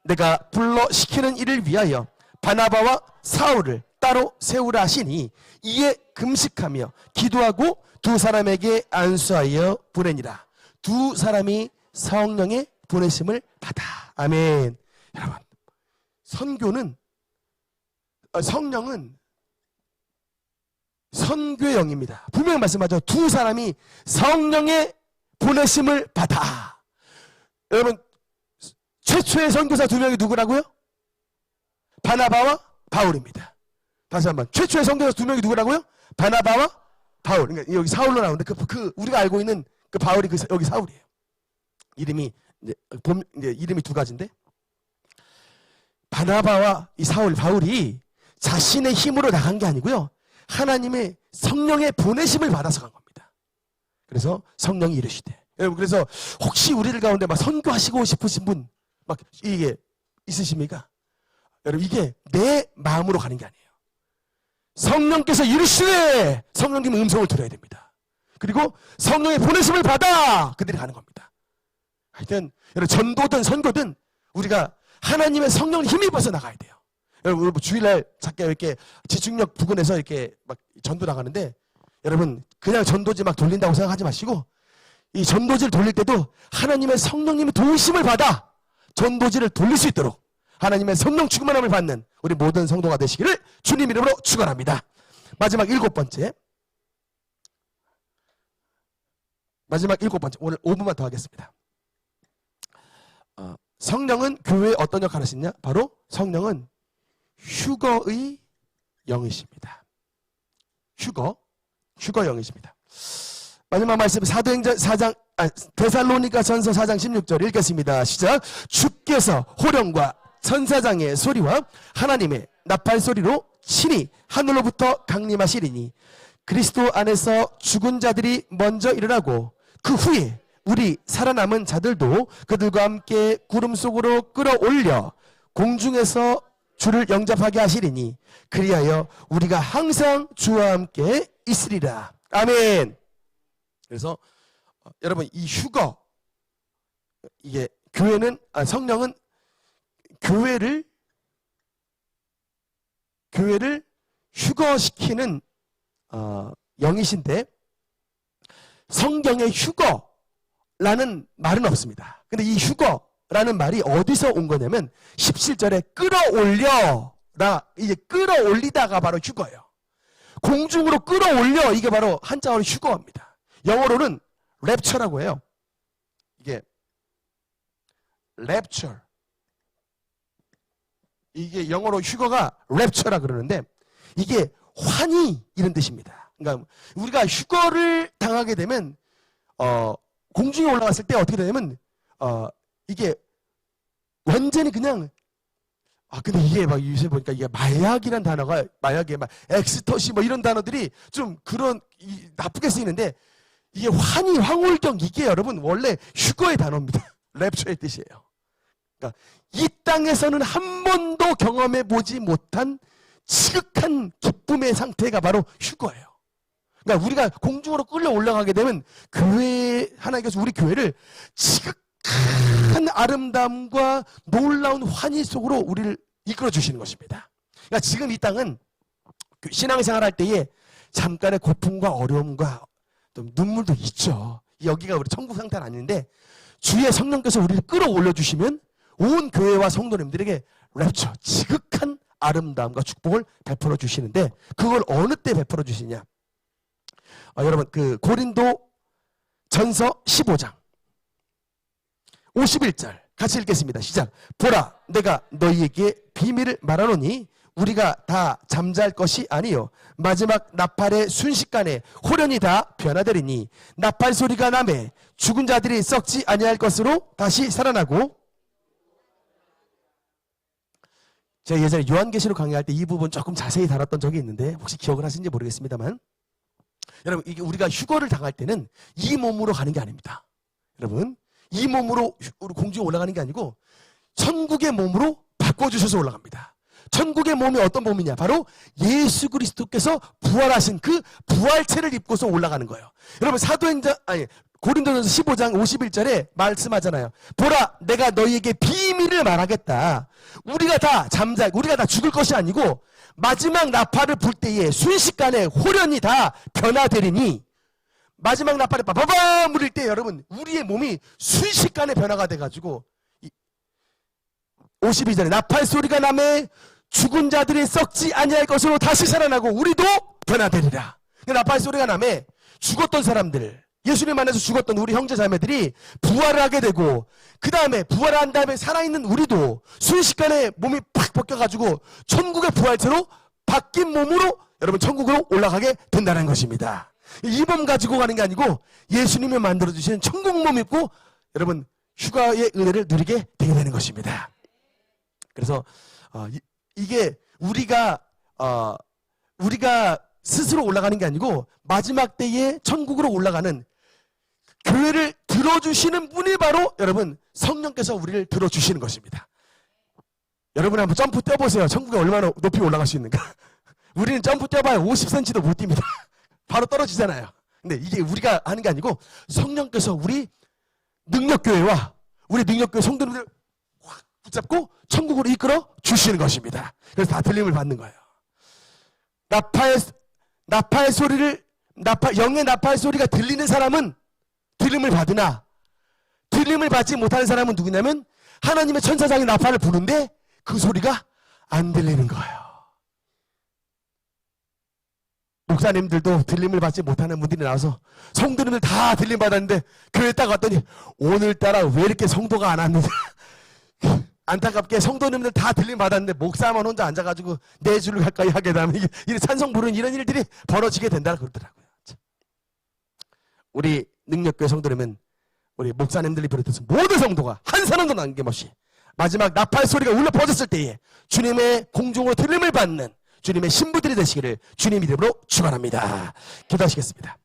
내가 불러 시키는 일을 위하여 바나바와 사울을 따로 세우라 하시니 이에 금식하며 기도하고 두 사람에게 안수하여 보내니라. 두 사람이 성령의 보내심을 받아. 아멘. 여러분 성령은 선교형입니다. 분명히 말씀하죠. 두 사람이 성령의 보내심을 받아. 여러분 최초의 선교사 두 명이 누구라고요? 바나바와 바울입니다. 다시 한번 최초의 선교사 두 명이 누구라고요? 바나바와 바울. 그러니까 여기 사울로 나오는데 그 우리가 알고 있는 그 바울이 여기 사울이에요. 이름이 이름이 두 가지인데 바나바와 이 바울이 자신의 힘으로 나간 게 아니고요. 하나님의 성령의 보내심을 받아서 간 겁니다. 그래서 성령이 이르시되. 여러분 그래서 혹시 우리들 가운데 막 선교하시고 싶으신 분 막 이게 있으십니까? 여러분 이게 내 마음으로 가는 게 아니에요. 성령께서 이르시되 성령님의 음성을 들어야 됩니다. 그리고 성령의 보내심을 받아 그들이 가는 겁니다. 하여튼 여러분 전도든 선교든 우리가 하나님의 성령을 힘입어서 나가야 돼요. 여러분 주일날 잠깐 이렇게 지중력 부근에서 이렇게 막 전도 나가는데 여러분 그냥 전도지 막 돌린다고 생각하지 마시고 이 전도지를 돌릴 때도 하나님의 성령님의 도우심을 받아 전도지를 돌릴 수 있도록 하나님의 성령 충만함을 받는 우리 모든 성도가 되시기를 주님 이름으로 축원합니다. 마지막 일곱 번째 오늘 5분만 더 하겠습니다. 성령은 교회에 어떤 역할을 하시냐? 바로 성령은 휴거의 영이십니다. 휴거 영이십니다. 마지막 말씀 사도행전 4장 데살로니가전서 4장 16절 읽겠습니다. 시작. 주께서 호령과 천사장의 소리와 하나님의 나팔 소리로 친히 하늘로부터 강림하시리니 그리스도 안에서 죽은 자들이 먼저 일어나고 그 후에 우리 살아남은 자들도 그들과 함께 구름 속으로 끌어올려 공중에서 주를 영접하게 하시리니 그리하여 우리가 항상 주와 함께 있으리라. 아멘. 그래서 여러분 이 휴거 이게 교회는 성령은 교회를 휴거시키는 영이신데 성경에 휴거라는 말은 없습니다. 근데 이 휴거라는 말이 어디서 온 거냐면 17절에 끌어올려라, 이제 끌어올리다가 바로 휴거예요. 공중으로 끌어올려, 이게 바로 한자어로 휴거입니다. 영어로는 랩처라고 해요. 이게 랩처, 이게 영어로 휴거가 랩처라 그러는데 이게 환희 이런 뜻입니다. 그러니까 우리가 휴거를 당하게 되면 공중에 올라갔을 때 어떻게 되냐면 이게 완전히 그냥 근데 이게 막 요새 보니까 이게 마약이란 단어가 마약에 막 엑스터시 뭐 이런 단어들이 좀 그런 나쁘게 쓰이는데 이게 환희, 황홀경 이게 여러분 원래 휴거의 단어입니다. 랩처의 뜻이에요. 그러니까 이 땅에서는 한 번도 경험해 보지 못한 지극한 기쁨의 상태가 바로 휴거예요. 그러니까 우리가 공중으로 끌려 올라가게 되면 교회, 하나님께서 우리 교회를 지극한 아름다움과 놀라운 환희 속으로 우리를 이끌어 주시는 것입니다. 그러니까 지금 이 땅은 신앙생활 할 때에 잠깐의 고통과 어려움과 또 눈물도 있죠. 여기가 우리 천국 상태는 아닌데 주의 성령께서 우리를 끌어올려 주시면 온 교회와 성도님들에게 랩처, 지극한 아름다움과 축복을 베풀어 주시는데 그걸 어느 때 베풀어 주시냐? 여러분 그 고린도 전서 15장 51절 같이 읽겠습니다. 시작. 보라, 내가 너희에게 비밀을 말하노니 우리가 다 잠잘 것이 아니요 마지막 나팔의 순식간에 호련히 다 변화되리니 나팔 소리가 나매 죽은 자들이 썩지 아니할 것으로 다시 살아나고. 제가 예전에 요한계시록 강의할 때 이 부분 조금 자세히 다뤘던 적이 있는데 혹시 기억을 하시는지 모르겠습니다만 여러분 이게 우리가 휴거를 당할 때는 이 몸으로 가는 게 아닙니다. 여러분 이 몸으로 공중에 올라가는 게 아니고 천국의 몸으로 바꿔주셔서 올라갑니다. 천국의 몸이 어떤 몸이냐? 바로 예수 그리스도께서 부활하신 그 부활체를 입고서 올라가는 거예요. 여러분 고린도전서 15장 51절에 말씀하잖아요. 보라, 내가 너희에게 비밀을 말하겠다. 우리가 다 죽을 것이 아니고 마지막 나팔을 불 때에 순식간에 호련히 다 변화되리니 마지막 나팔을 빠바밤 물릴 때 여러분 우리의 몸이 순식간에 변화가 돼가지고 52절에 나팔 소리가 나매 죽은 자들이 썩지 아니할 것으로 다시 살아나고 우리도 변화되리라. 나팔 소리가 나매 죽었던 사람들, 예수님 안에서 죽었던 우리 형제 자매들이 부활을 하게 되고 그 다음에 부활한 다음에 살아있는 우리도 순식간에 몸이 팍 벗겨가지고 천국의 부활체로 바뀐 몸으로 여러분 천국으로 올라가게 된다는 것입니다. 이 몸 가지고 가는 게 아니고 예수님이 만들어주신 천국 몸 입고 여러분 휴가의 은혜를 누리게 되게 되는 것입니다. 그래서 이게 우리가 스스로 올라가는 게 아니고 마지막 때에 천국으로 올라가는 교회를 들어주시는 분이 바로 여러분 성령께서 우리를 들어주시는 것입니다. 여러분 한번 점프 뛰어보세요. 천국에 얼마나 높이 올라갈 수 있는가. 우리는 점프 뛰어봐야 50cm도 못 뜁니다. 바로 떨어지잖아요. 근데 이게 우리가 하는 게 아니고 성령께서 우리 능력교회와 우리 능력교회 성도님들 확 붙잡고 천국으로 이끌어 주시는 것입니다. 그래서 다 들림을 받는 거예요. 나팔 소리를 영의 나팔 소리가 들리는 사람은 들림을 받으나 들림을 받지 못하는 사람은 누구냐면 하나님의 천사장이 나팔을 부는데 그 소리가 안 들리는 거예요. 목사님들도 들림을 받지 못하는 분들이 나와서 성도님들 다 들림 받았는데 교회에 딱 왔더니 오늘따라 왜 이렇게 성도가 안 왔느냐. 안타깝게 성도님들 다 들림 받았는데 목사만 혼자 앉아가지고 내 줄을 가까이 하게 되면 이게 찬송 부르는 이런 일들이 벌어지게 된다 그러더라고요. 우리 능력교회 성도님은 우리 목사님들이 비롯해서 모든 성도가 한 사람도 남김없이 마지막 나팔 소리가 울려 퍼졌을 때에 주님의 공중으로 들림을 받는 주님의 신부들이 되시기를 주님 이름으로 축원합니다. 기도하시겠습니다.